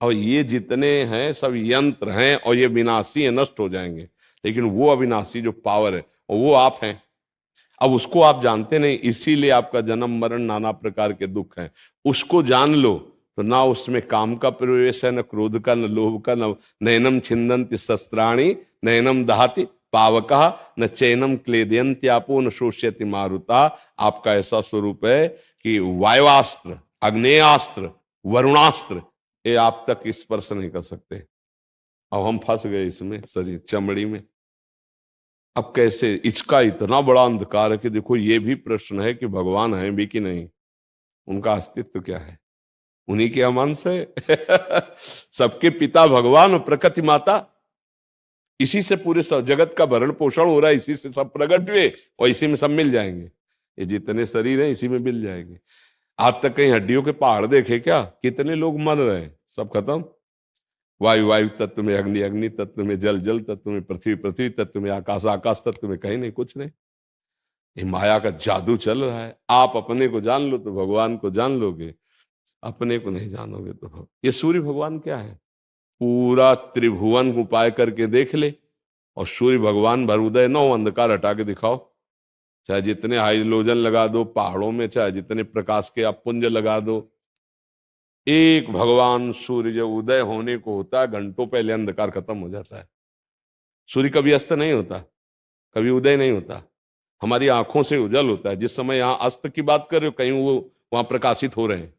और ये जितने हैं सब यंत्र हैं और ये विनाशी है, नष्ट हो जाएंगे। लेकिन वो अविनाशी जो पावर है और वो आप हैं। अब उसको आप जानते नहीं, इसीलिए आपका जन्म मरण नाना प्रकार के दुख हैं। उसको जान लो तो ना उसमें काम का प्रवेश है, न क्रोध का, न लोभ का, न नैनम छिन्दन्ति शस्त्राणि, नैनम दहाति पावकः, न चैनम क्लेदयन्ति आपो, न शोष्यति मारुता। आपका ऐसा स्वरूप है कि वायुवास्त्र, अग्नेयास्त्र, वरुणास्त्र ये आप तक स्पर्श नहीं कर सकते। अब हम फंस गए इसमें, शरीर चमड़ी में। अब कैसे, इसका इतना बड़ा अंधकार है कि देखो ये भी प्रश्न है कि भगवान है भी कि नहीं, उनका अस्तित्व क्या है, उन्हीं के अंश है। सबके पिता भगवान और प्रकृति माता, इसी से पूरे सब जगत का भरण पोषण हो रहा है, इसी से सब प्रकट हुए और इसी में सब मिल जाएंगे। ये जितने शरीर हैं इसी में मिल जाएंगे। आज तक कहीं हड्डियों के पहाड़ देखे क्या? कितने लोग मर रहे हैं, सब खत्म। वायु वायु तत्व में, अग्नि अग्नि तत्व में, जल जल तत्व में, पृथ्वी पृथ्वी तत्व में, आकाश आकाश तत्व में, कहीं नहीं, कुछ नहीं। ये माया का जादू चल रहा है। आप अपने को जान लो तो भगवान को जान लोगे, अपने को नहीं जानोगे तो ये सूर्य भगवान क्या है? पूरा त्रिभुवन उपाय करके देख ले और सूर्य भगवान भर उदय न हो, अंधकार हटा के दिखाओ। चाहे जितने हाइड्रोजन लगा दो पहाड़ों में, चाहे जितने प्रकाश के आप पुंज लगा दो, एक भगवान सूर्य जब उदय होने को होता है घंटों पहले अंधकार खत्म हो जाता है। सूर्य कभी अस्त नहीं होता, कभी उदय नहीं होता, हमारी आंखों से उजल होता है। जिस समय यहाँ अस्त की बात कर रहे हो, कहीं वो वहां प्रकाशित हो रहे हैं,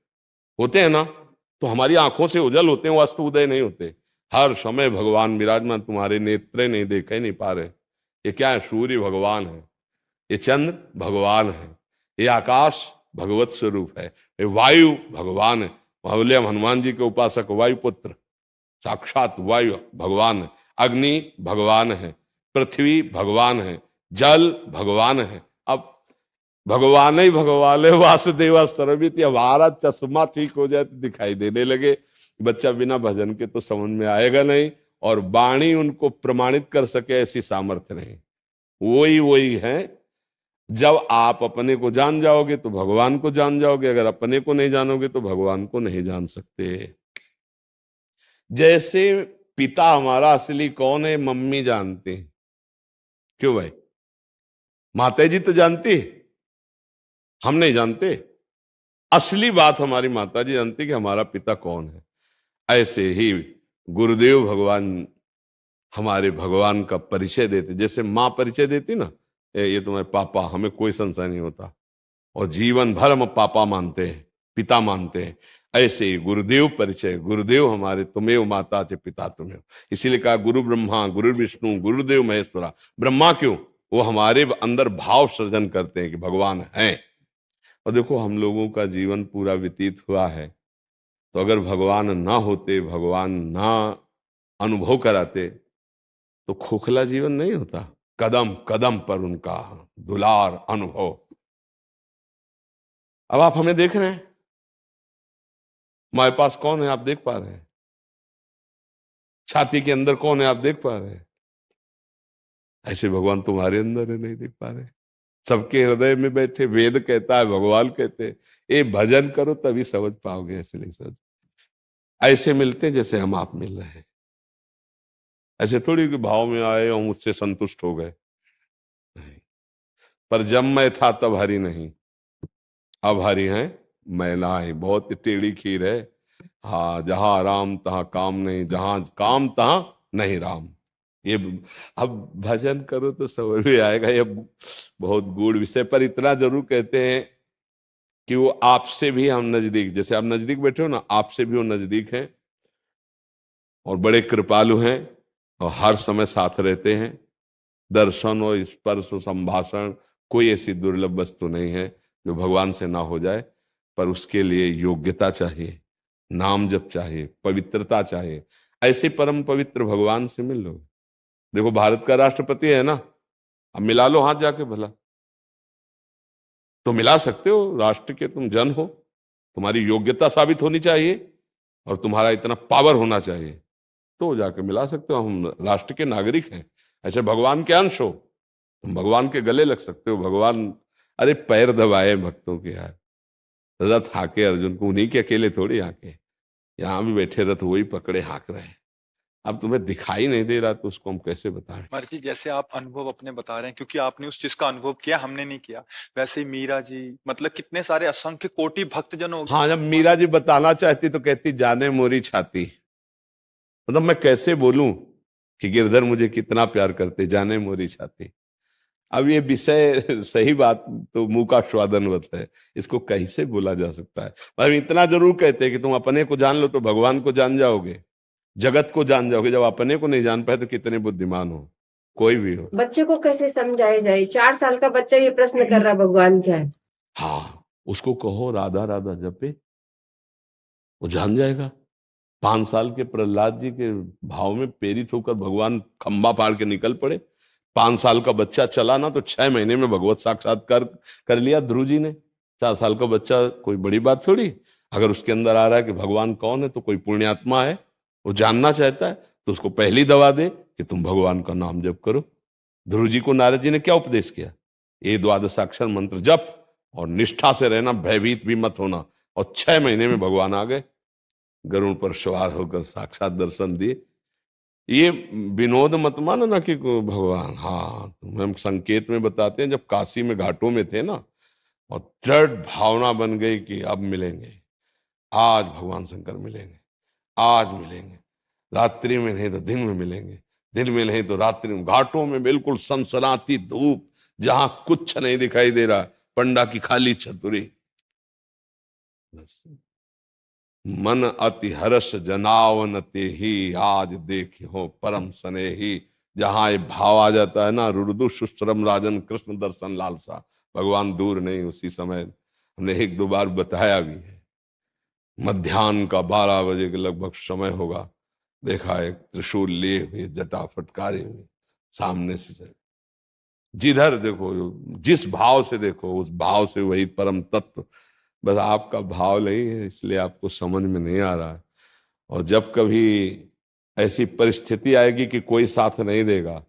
होते हैं ना, तो हमारी आंखों से उजल होते हैं, वो अस्त उदय नहीं होते। हर समय भगवान विराजमान, तुम्हारे नेत्र नहीं देखे नहीं पा रहे। ये क्या है? सूर्य भगवान है, ये चंद्र भगवान है, ये आकाश भगवत स्वरूप है, ये वायु भगवान है। बोले हम हनुमान जी के उपासक, वायुपुत्र साक्षात वायु भगवान है, अग्नि भगवान है, पृथ्वी भगवान है, जल भगवान है। अब भगवान ही भगवान है, वासुदेव सर्वमिति। हमारा चश्मा ठीक हो जाए तो दिखाई देने लगे। बच्चा बिना भजन के तो समझ में आएगा नहीं, और वाणी उनको प्रमाणित कर सके ऐसी सामर्थ्य नहीं। वही वही है। जब आप अपने को जान जाओगे तो भगवान को जान जाओगे, अगर अपने को नहीं जानोगे तो भगवान को नहीं जान सकते। जैसे पिता हमारा असली कौन है, मम्मी जानते हैं। क्यों भाई? माता जी तो जानती है, हम नहीं जानते। असली बात हमारी माता जी जानती कि हमारा पिता कौन है। ऐसे ही गुरुदेव भगवान हमारे भगवान का परिचय देते, जैसे माँ परिचय देती ना, ये तुम्हारे पापा, हमें कोई संशय नहीं होता और जीवन भर हम पापा मानते हैं, पिता मानते हैं। ऐसे ही गुरुदेव परिचय, गुरुदेव हमारे, तुम्हें माता चे पिता तुम्हें। इसीलिए कहा गुरु ब्रह्मा गुरु विष्णु गुरुदेव महेश्वरा। ब्रह्मा क्यों? वो हमारे अंदर भाव सृजन करते हैं कि भगवान है। और देखो हम लोगों का जीवन पूरा व्यतीत हुआ है, तो अगर भगवान ना होते, भगवान ना अनुभव कराते तो खोखला जीवन नहीं होता। कदम कदम पर उनका दुलार अनुभव। अब आप हमें देख रहे हैं, हमारे पास कौन है आप देख पा रहे हैं, छाती के अंदर कौन है आप देख पा रहे हैं। ऐसे भगवान तुम्हारे अंदर है, नहीं देख पा रहे। सबके हृदय में बैठे, वेद कहता है, भगवान कहते हैं। ये भजन करो तभी समझ पाओगे, ऐसे नहीं समझ। ऐसे मिलते हैं जैसे हम आप मिल रहे हैं। ऐसे थोड़ी कि भाव में आए और मुझसे संतुष्ट हो गए। नहीं। पर जब मैं था तब हरि नहीं, अब हरि हैं महिलाएं। बहुत टेढ़ी खीर है। हाँ, जहां राम तहां काम नहीं, जहां काम तहां नहीं राम। ये अब भजन करो तो समझ में आएगा। ये बहुत गूढ़ विषय, पर इतना जरूर कहते हैं कि वो आपसे भी हम नजदीक, जैसे आप नजदीक बैठे हो ना, आपसे भी वो नजदीक हैं और बड़े कृपालु हैं और हर समय साथ रहते हैं। दर्शन और स्पर्श और संभाषण, कोई ऐसी दुर्लभ वस्तु नहीं है जो भगवान से ना हो जाए। पर उसके लिए योग्यता चाहिए, नाम जप चाहिए, पवित्रता चाहिए। ऐसे परम पवित्र भगवान से मिल लो। देखो भारत का राष्ट्रपति है ना, अब मिला लो हाथ जाके भला। तो मिला सकते हो, राष्ट्र के तुम जन हो, तुम्हारी योग्यता साबित होनी चाहिए और तुम्हारा इतना पावर होना चाहिए, तो जाके मिला सकते हो। हम राष्ट्र के नागरिक हैं, ऐसे भगवान के अंश हो, तुम भगवान के गले लग सकते हो। भगवान अरे पैर दबाए भक्तों के यार, रथ हाके अर्जुन को, उन्हीं के अकेले थोड़ी आके। यहाँ भी बैठे रथ वही पकड़े हाँक रहे हैं। अब तुम्हें दिखाई नहीं दे रहा तो उसको हम कैसे बताएं। महाराज जी, जैसे आप अनुभव अपने बता रहे हैं, क्योंकि आपने उस चीज का अनुभव किया, हमने नहीं किया, वैसे ही मीरा जी, मतलब कितने सारे असंख्य कोटि भक्तजन हो हाँ, जब मीरा जी बताना चाहती तो कहती जाने मोरी छाती। मतलब मैं कैसे बोलूं कि गिरधर मुझे कितना प्यार करते, जाने मोरी छाती। अब ये विषय सही बात तो मुंह का स्वादनवत है, इसको कैसे बोला जा सकता है। पर इतना जरूर कहते हैं कि तुम अपने को जान लो तो भगवान को जान जाओगे, जगत को जान जाओगे। जब अपने को नहीं जान पाए तो कितने बुद्धिमान हो, कोई भी हो। बच्चे को कैसे समझाया जाए? 4 साल का बच्चा ये प्रश्न कर रहा भगवान क्या है। हाँ, उसको कहो राधा राधा जपे, वो जान जाएगा। 5 साल के प्रहलाद जी के भाव में प्रेरित होकर भगवान खंबा फाड़ के निकल पड़े। 5 साल का बच्चा चला ना तो 6 महीने में भगवत साक्षात्कार कर लिया ध्रुव जी ने। 4 साल का बच्चा कोई बड़ी बात थोड़ी। अगर उसके अंदर आ रहा है कि भगवान कौन है तो कोई पुण्यात्मा है, वो जानना चाहता है, तो उसको पहली दवा दे कि तुम भगवान का नाम जप करो। ध्रुव जी को नारद जी ने क्या उपदेश किया? ये द्वादशाक्षर मंत्र जप और निष्ठा से रहना, भयभीत भी मत होना। और 6 महीने में भगवान आ गए, गरुड़ पर सवार होकर साक्षात दर्शन दिए। ये विनोद मत मानो ना कि भगवान, हाँ तुम्हें हम संकेत में बताते हैं। जब काशी में घाटों में थे ना, और दृढ़ भावना बन गई कि अब मिलेंगे, आज भगवान शंकर मिलेंगे, आज मिलेंगे, रात्रि में नहीं तो दिन में मिलेंगे, दिन में नहीं तो रात्रि में। घाटों में बिल्कुल सनसनाती धूप, जहां कुछ नहीं दिखाई दे रहा, पंडा की खाली छतरी। बस मन अति हर्ष जनावन ते ही, आज देख हो परम सने ही। जहां ये भाव आ जाता है ना, रुदु सुश्रम राजन कृष्ण दर्शन लालसा, भगवान दूर नहीं। उसी समय हमने 1-2 बार बताया भी है, मध्याह्न का 12 बजे के लगभग समय होगा, देखा एक त्रिशूल लिए हुए, जटा फटकारे हुए सामने से चले। जिधर देखो, जिस भाव से देखो, उस भाव से वही परम तत्व। बस आपका भाव नहीं है, इसलिए आपको समझ में नहीं आ रहा है। और जब कभी ऐसी परिस्थिति आएगी कि कोई साथ नहीं देगा,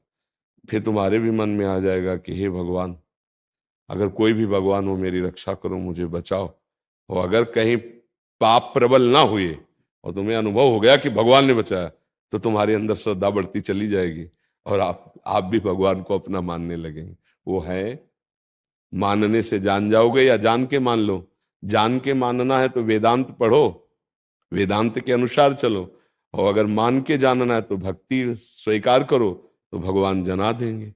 फिर तुम्हारे भी मन में आ जाएगा कि हे भगवान, अगर कोई भी भगवान हो मेरी रक्षा करो, मुझे बचाओ। और अगर कहीं पाप प्रबल ना हुए और तुम्हें अनुभव हो गया कि भगवान ने बचाया, तो तुम्हारे अंदर श्रद्धा बढ़ती चली जाएगी और आप भी भगवान को अपना मानने लगेंगे। वो है, मानने से जान जाओगे या जान के मान लो। जान के मानना है तो वेदांत पढ़ो, वेदांत के अनुसार चलो। और अगर मान के जानना है तो भक्ति स्वीकार करो, तो भगवान जना देंगे।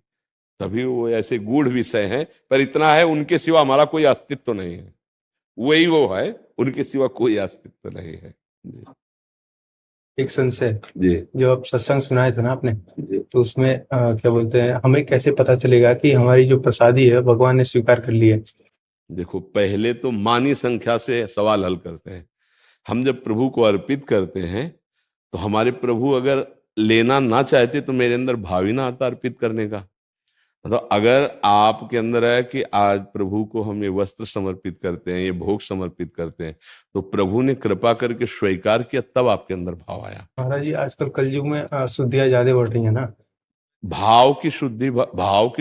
तभी वो ऐसे गूढ़ विषय हैं, पर इतना है, उनके सिवा हमारा कोई अस्तित्व नहीं है। वही वो है, उनके सिवा कोई अस्तित्व नहीं है। एक संशय जी जो आप सत्संग सुनाए थे ना आपने, जी। तो उसमें क्या बोलते हैं, हमें कैसे पता चलेगा कि हमारी जो प्रसादी है भगवान ने स्वीकार कर ली है? देखो, पहले तो मानी संख्या से सवाल हल करते हैं। हम जब प्रभु को अर्पित करते हैं तो हमारे प्रभु अगर लेना ना चाहते तो मेरे अंदर भाव ही ना आता अर्पित करने का। मतलब अगर आपके अंदर है कि आज प्रभु को हम ये वस्त्र समर्पित करते हैं, ये भोग समर्पित करते हैं, तो प्रभु ने कृपा करके स्वीकार किया, तब आपके अंदर भाव आया। महाराज जी, आजकल कलयुग में शुद्धियां ज्यादा बढ़ रही है ना। भाव की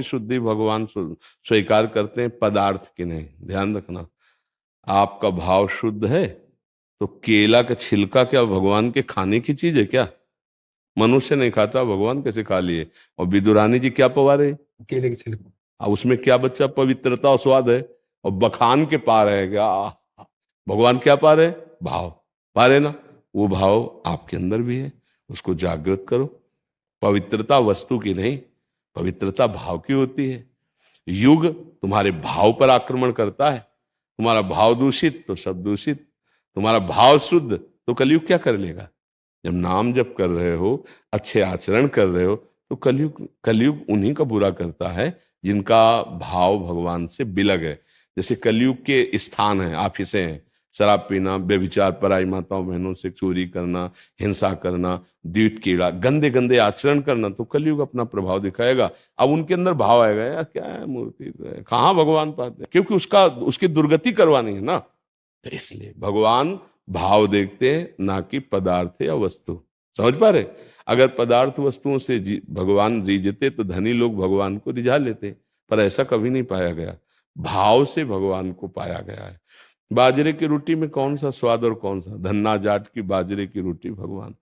शुद्धि भगवान स्वीकार करते हैं, पदार्थ की नहीं। ध्यान रखना, आपका भाव शुद्ध है तो केला का छिलका क्या भगवान के खाने की चीज है क्या? मनुष्य नहीं खाता, भगवान कैसे खा लिए? और विदुरानी जी क्या पवा रहे? केले के छिलके। अब उसमें क्या बच्चा पवित्रता और स्वाद है? और बखान के पा रहे हैं क्या? भगवान क्या पा रहे? भाव पा रहे ना। वो भाव आपके अंदर भी है, उसको जागृत करो। पवित्रता वस्तु की नहीं, पवित्रता भाव की होती है। युग तुम्हारे भाव पर आक्रमण करता है। तुम्हारा भाव दूषित तो सब दूषित, तुम्हारा भाव शुद्ध तो कलयुग क्या कर लेगा? जब नाम जप कर रहे हो, अच्छे आचरण कर रहे हो, तो कलयुग उन्हीं का बुरा करता है जिनका भाव भगवान से बिलग है। जैसे कलयुग के स्थान है, ऑफिसें हैं, शराब पीना, व्यभिचार, पराई माताओं बहनों से चोरी करना, हिंसा करना, द्यूत कीड़ा, गंदे गंदे आचरण करना, तो कलयुग अपना प्रभाव दिखाएगा। अब उनके अंदर भाव आएगा, यार क्या है, मूर्ति तो है, कहाँ भगवान पाते हैं? क्योंकि उसकी दुर्गति करवानी है ना। तो इसलिए भगवान भाव देखते हैं, ना कि पदार्थ या वस्तु। समझ पा रहे? अगर पदार्थ वस्तुओं से भगवान रिझते तो धनी लोग भगवान को रिझा लेते, पर ऐसा कभी नहीं पाया गया। भाव से भगवान को पाया गया है। बाजरे की रोटी में कौन सा स्वाद और कौन सा, धन्ना जाट की बाजरे की रोटी भगवान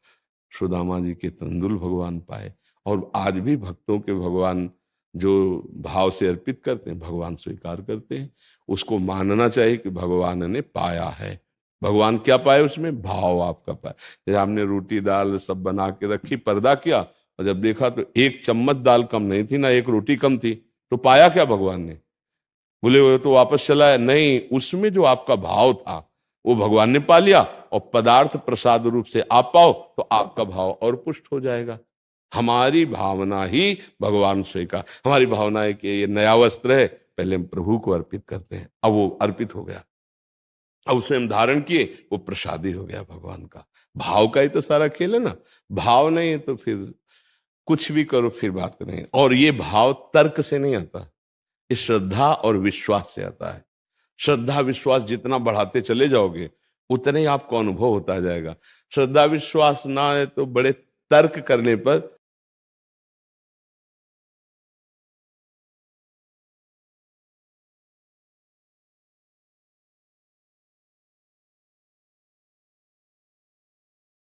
सुदामा जी के तंदुल भगवान पाए। और आज भी भक्तों के भगवान जो भाव से अर्पित करते हैं भगवान स्वीकार करते हैं। उसको मानना चाहिए कि भगवान ने पाया है। भगवान क्या पाए उसमें, भाव आपका पाया। जैसे आपने रोटी दाल सब बना के रखी, पर्दा किया, और जब देखा तो एक चम्मच दाल कम नहीं थी ना एक रोटी कम थी, तो पाया क्या भगवान ने? बोले वो तो वापस चला है, नहीं, उसमें जो आपका भाव था वो भगवान ने पा लिया। और पदार्थ प्रसाद रूप से आप पाओ तो आपका भाव और पुष्ट हो जाएगा। हमारी भावना ही भगवान स्वीकार। हमारी भावना है कि ये नया वस्त्र है, पहले हम प्रभु को अर्पित करते हैं, अब वो अर्पित हो गया, अब उसमें हम धारण किए, वो प्रसादी हो गया भगवान का। भाव का ही तो सारा खेल है ना। भाव नहीं है तो फिर कुछ भी करो फिर बात नहीं। और ये भाव तर्क से नहीं आता, ये श्रद्धा और विश्वास से आता है। श्रद्धा विश्वास जितना बढ़ाते चले जाओगे उतने ही आपको अनुभव होता जाएगा। श्रद्धा विश्वास ना है तो बड़े तर्क करने पर